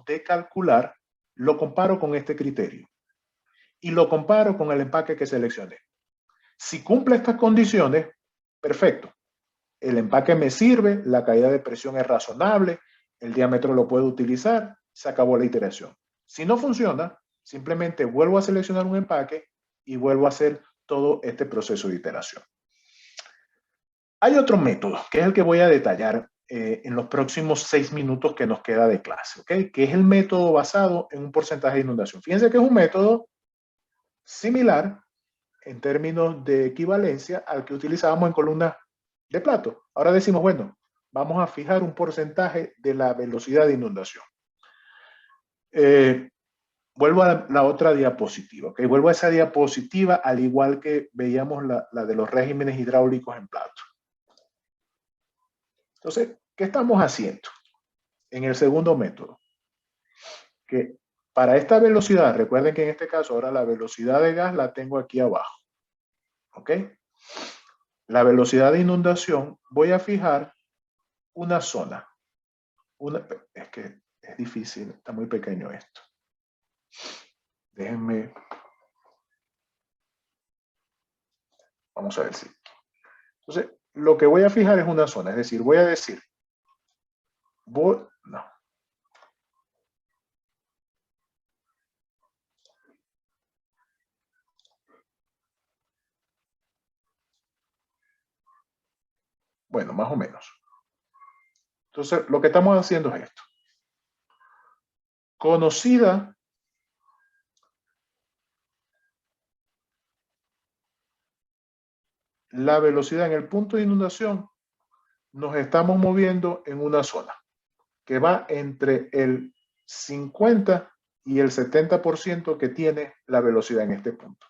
de calcular, lo comparo con este criterio y lo comparo con el empaque que seleccioné. Si cumple estas condiciones, perfecto. El empaque me sirve, la caída de presión es razonable, el diámetro lo puedo utilizar, se acabó la iteración. Si no funciona, simplemente vuelvo a seleccionar un empaque y vuelvo a hacer todo este proceso de iteración. Hay otro método, que es el que voy a detallar en los próximos 6 minutos que nos queda de clase, ¿ok? Que es el método basado en un porcentaje de inundación. Fíjense que es un método similar en términos de equivalencia al que utilizábamos en columnas de plato. Ahora decimos, bueno, vamos a fijar un porcentaje de la velocidad de inundación. Vuelvo a la otra diapositiva, ¿ok? Vuelvo a esa diapositiva al igual que veíamos la de los regímenes hidráulicos en plato. Entonces, ¿qué estamos haciendo en el segundo método? Que para esta velocidad, recuerden que en este caso ahora la velocidad de gas la tengo aquí abajo, ¿ok? La velocidad de inundación voy a fijar una zona. Es que es difícil, está muy pequeño esto. Déjenme. Vamos a ver si. Entonces, lo que voy a fijar es una zona, es decir, voy a decir, no. Bueno, más o menos. Entonces, lo que estamos haciendo es esto. Conocida la velocidad en el punto de inundación, nos estamos moviendo en una zona que va entre el 50 y el 70% que tiene la velocidad en este punto.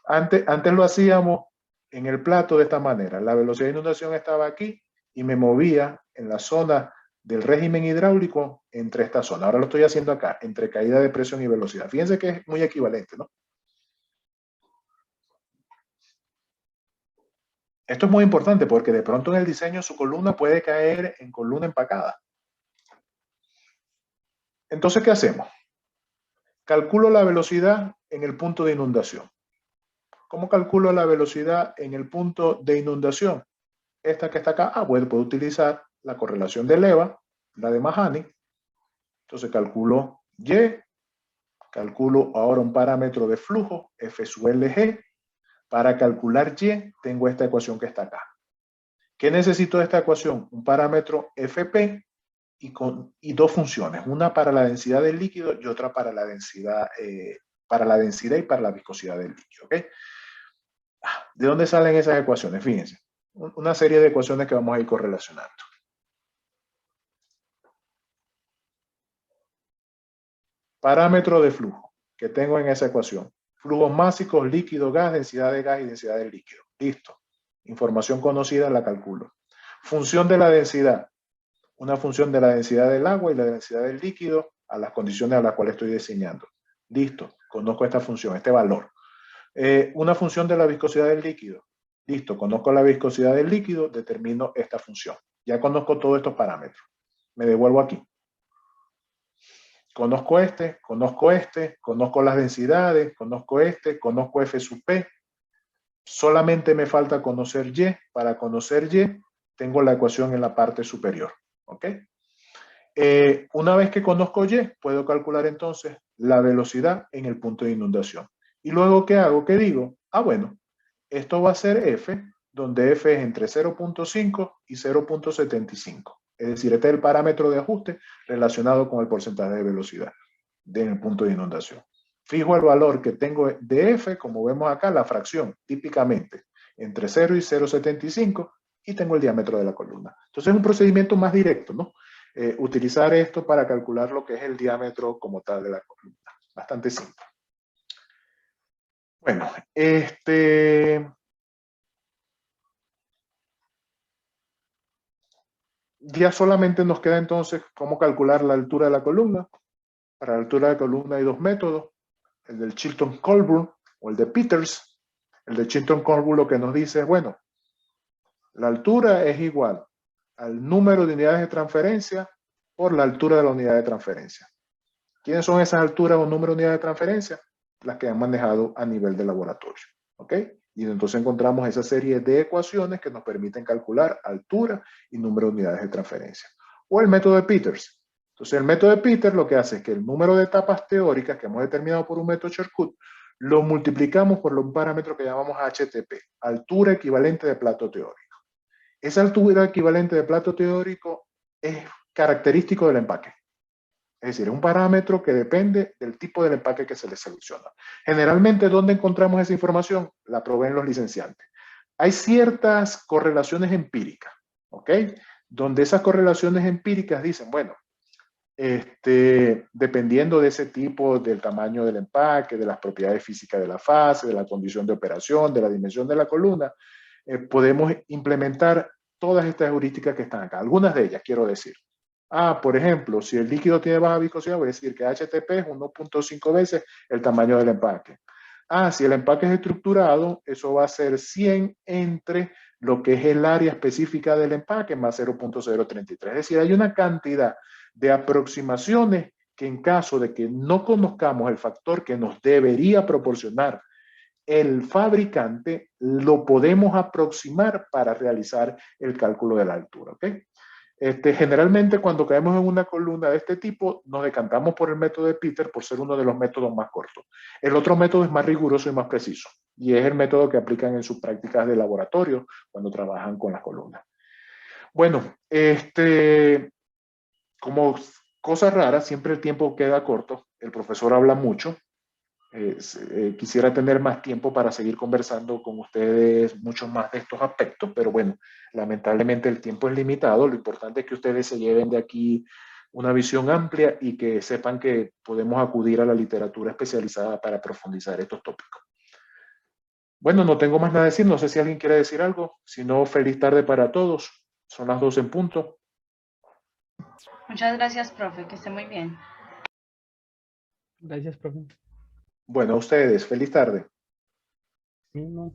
Antes lo hacíamos en el plato de esta manera. La velocidad de inundación estaba aquí y me movía en la zona del régimen hidráulico entre esta zona. Ahora lo estoy haciendo acá, entre caída de presión y velocidad. Fíjense que es muy equivalente, ¿no? Esto es muy importante porque de pronto en el diseño su columna puede caer en columna empacada. Entonces, ¿qué hacemos? Calculo la velocidad en el punto de inundación. ¿Cómo calculo la velocidad en el punto de inundación? Esta que está acá, bueno, puedo utilizar la correlación de Leva, la de Mahani. Entonces calculo Y, calculo ahora un parámetro de flujo, F sub LG. Para calcular Y, tengo esta ecuación que está acá. ¿Qué necesito de esta ecuación? Un parámetro FP y dos funciones, una para la densidad del líquido y otra para la densidad y para la viscosidad del líquido. ¿Okay? ¿De dónde salen esas ecuaciones? Fíjense, una serie de ecuaciones que vamos a ir correlacionando. Parámetro de flujo que tengo en esa ecuación. Flujos másicos, líquido, gas, densidad de gas y densidad del líquido. Listo. Información conocida, la calculo. Función de la densidad. Una función de la densidad del agua y la densidad del líquido a las condiciones a las cuales estoy diseñando. Listo. Conozco esta función, este valor. Una función de la viscosidad del líquido. Listo. Conozco la viscosidad del líquido, determino esta función. Ya conozco todos estos parámetros. Me devuelvo aquí. Conozco conozco las densidades, conozco conozco F sub P. Solamente me falta conocer Y. Para conocer Y, tengo la ecuación en la parte superior. ¿Ok? Una vez que conozco Y, puedo calcular entonces la velocidad en el punto de inundación. Y luego, ¿qué hago? ¿Qué digo? Bueno, esto va a ser F, donde F es entre 0.5 y 0.75. Es decir, este es el parámetro de ajuste relacionado con el porcentaje de velocidad en el punto de inundación. Fijo el valor que tengo de F, como vemos acá, la fracción, típicamente, entre 0 y 0.75, y tengo el diámetro de la columna. Entonces es un procedimiento más directo, ¿no? Utilizar esto para calcular lo que es el diámetro como tal de la columna. Bastante simple. Bueno, ya solamente nos queda entonces cómo calcular la altura de la columna. Para la altura de la columna hay dos métodos, el del Chilton-Colburn o el de Peters. El de Chilton-Colburn lo que nos dice es, bueno, la altura es igual al número de unidades de transferencia por la altura de la unidad de transferencia. ¿Quiénes son esas alturas o número de unidades de transferencia? Las que han manejado a nivel de laboratorio. ¿Ok? Y entonces encontramos esa serie de ecuaciones que nos permiten calcular altura y número de unidades de transferencia. O el método de Peters. Entonces el método de Peters lo que hace es que el número de etapas teóricas que hemos determinado por un método shortcut lo multiplicamos por un parámetro que llamamos HTP, altura equivalente de plato teórico. Esa altura equivalente de plato teórico es característico del empaque. Es decir, es un parámetro que depende del tipo del empaque que se le selecciona. Generalmente, ¿dónde encontramos esa información? La proveen los licenciantes. Hay ciertas correlaciones empíricas, ¿ok? Donde esas correlaciones empíricas dicen, bueno, dependiendo de ese tipo, del tamaño del empaque, de las propiedades físicas de la fase, de la condición de operación, de la dimensión de la columna, podemos implementar todas estas heurísticas que están acá. Algunas de ellas, quiero decir. Por ejemplo, si el líquido tiene baja viscosidad, voy a decir que HTP es 1.5 veces el tamaño del empaque. Si el empaque es estructurado, eso va a ser 100 entre lo que es el área específica del empaque más 0.033. Es decir, hay una cantidad de aproximaciones que en caso de que no conozcamos el factor que nos debería proporcionar el fabricante, lo podemos aproximar para realizar el cálculo de la altura. ¿Ok? Generalmente cuando caemos en una columna de este tipo, nos decantamos por el método de Peters por ser uno de los métodos más cortos. El otro método es más riguroso y más preciso, y es el método que aplican en sus prácticas de laboratorio cuando trabajan con las columnas. Bueno, como cosa rara, siempre el tiempo queda corto, el profesor habla mucho, quisiera tener más tiempo para seguir conversando con ustedes mucho más de estos aspectos, pero bueno, lamentablemente el tiempo es limitado. Lo importante es que ustedes se lleven de aquí una visión amplia y que sepan que podemos acudir a la literatura especializada para profundizar estos tópicos. Bueno, no tengo más nada que decir. No sé si alguien quiere decir algo. Si no, feliz tarde para todos. Son las 12 en punto. Muchas gracias, profe, que esté muy bien. Gracias, profe. Bueno, a ustedes, feliz tarde. Sí, no.